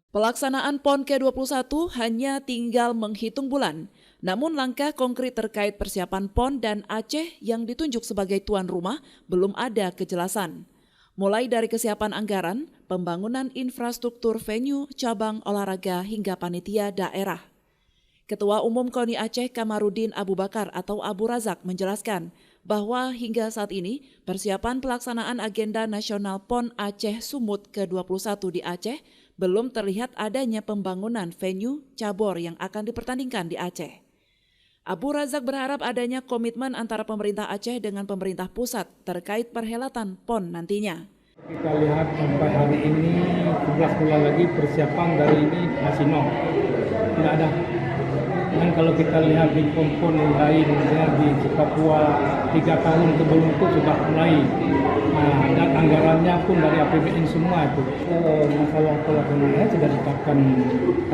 Pelaksanaan PON ke-21 hanya tinggal menghitung bulan. Namun langkah konkret terkait persiapan PON dan Aceh yang ditunjuk sebagai tuan rumah belum ada kejelasan. Mulai dari kesiapan anggaran, pembangunan infrastruktur venue, cabang olahraga hingga panitia daerah. Ketua Umum KONI Aceh Kamarudin Abu Bakar atau Abu Razak menjelaskan bahwa hingga saat ini persiapan pelaksanaan agenda nasional PON Aceh Sumut ke-21 di Aceh belum terlihat adanya pembangunan venue cabur yang akan dipertandingkan di Aceh. Abu Razak berharap adanya komitmen antara pemerintah Aceh dengan pemerintah pusat terkait perhelatan PON nantinya. Kita lihat sampai hari ini 11 bulan lagi persiapan dari ini masih nol, tidak ada. Dan kalau kita lihat di PON yang lain, misalnya di Papua 3 tahun sebelum itu sudah mulai. Dan anggarannya pun dari APBN semua itu. Masalah pelaksanaannya sudah ditetapkan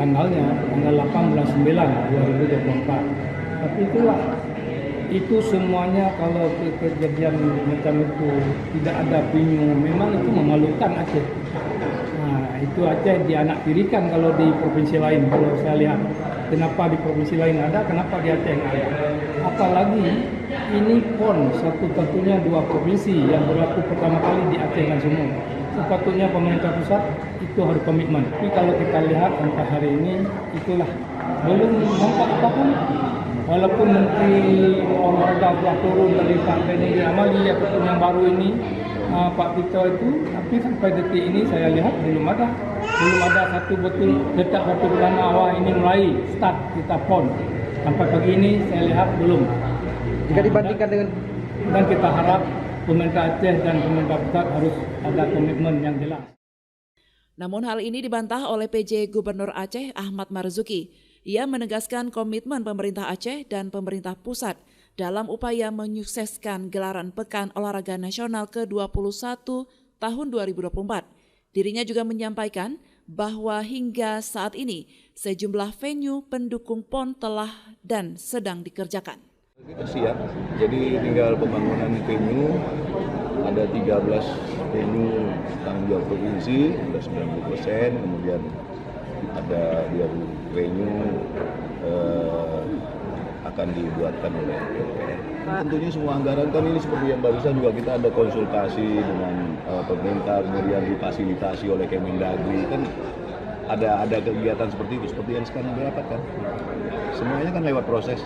tanggalnya, tanggal 8 bulan 9 2024. Tapi itulah, itu semuanya kalau kejadian macam itu tidak ada venue, memang itu memalukan Aceh. Itu Aceh dianaktirikan kalau di provinsi lain, kalau saya lihat. Kenapa di provinsi lain ada, kenapa di Aceh nggak ada? Apalagi ini PON satu-satunya 2 provinsi yang berlaku pertama kali di Aceh dan Sumut. Sepatutnya pemerintah pusat itu harus komitmen. Tapi kalau kita lihat sampai hari ini, itulah belum nampak apapun. Walaupun Menteri Olahraga telah turun dari Pak Benny Amali ataupun yang baru ini, Pak Tito itu, tapi sampai detik ini saya lihat belum ada satu betul detak satu bulan awal ini mulai start kita PON. Sampai pagi ini saya lihat belum. Jika dibandingkan dengan, dan kita harap pemerintah Aceh dan pemerintah pusat harus ada komitmen yang jelas. Namun hal ini dibantah oleh PJ Gubernur Aceh Ahmad Marzuki. Ia menegaskan komitmen pemerintah Aceh dan pemerintah pusat dalam upaya menyukseskan gelaran Pekan Olahraga Nasional ke-21 tahun 2024. Dirinya juga menyampaikan bahwa hingga saat ini sejumlah venue pendukung PON telah dan sedang dikerjakan. Kita siap, jadi tinggal pembangunan venue, ada 13 venue tanggung jawab provinsi, ada 90%, kemudian ada 20 venue akan dibuatkan oleh DPR. Tentunya semua anggaran kan ini seperti yang barusan juga kita ada konsultasi dengan pemerintah, kemudian difasilitasi oleh Kemendagri, kan ada kegiatan seperti itu, seperti yang sekarang didapatkan. Semuanya kan lewat proses.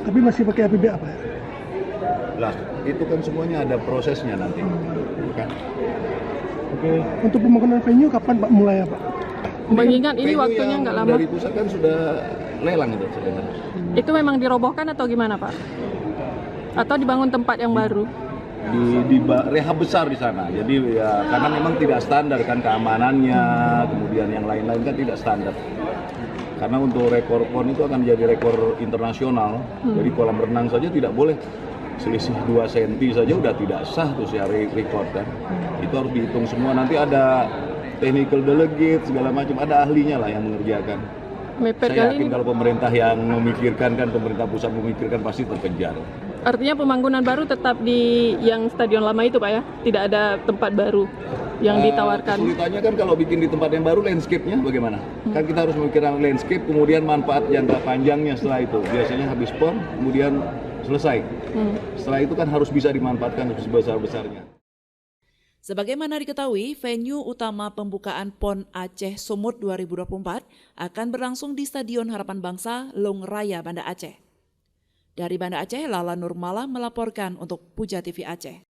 tapi masih pakai APBA Pak? Lah, itu kan semuanya ada prosesnya nanti. Kan? Oke. Untuk pembangunan venue kapan Pak mulai ya Pak? Mengingat ini waktunya nggak lama. Dari pusat kan sudah lelang itu sebenarnya. Itu memang dirobohkan atau gimana Pak? Atau dibangun tempat yang baru? Di rehab besar di sana. Jadi ya karena memang tidak standar kan keamanannya, kemudian yang lain-lain kan tidak standar. Karena untuk rekor PON itu akan menjadi rekor internasional. Jadi kolam renang saja tidak boleh selisih 2 cm saja udah tidak sah tuh secara record kan. Itu harus dihitung semua. Nanti ada technical delegate segala macam, ada ahlinya lah yang mengerjakan. Saya yakin kalau pemerintah yang memikirkan kan, pemerintah pusat memikirkan pasti terkejar. Artinya pembangunan baru tetap di yang stadion lama itu Pak ya? Tidak ada tempat baru yang ditawarkan? Kesulitannya kan kalau bikin di tempat yang baru, landscape-nya bagaimana? Kan kita harus memikirkan landscape, kemudian manfaat jangka panjangnya setelah itu. Biasanya habis PON, kemudian selesai. Setelah itu kan harus bisa dimanfaatkan sebesar-besarnya. Sebagaimana diketahui, venue utama pembukaan PON Aceh Sumut 2024 akan berlangsung di Stadion Harapan Bangsa, Long Raya, Banda Aceh. Dari Banda Aceh, Lala Nurmala melaporkan untuk Puja TV Aceh.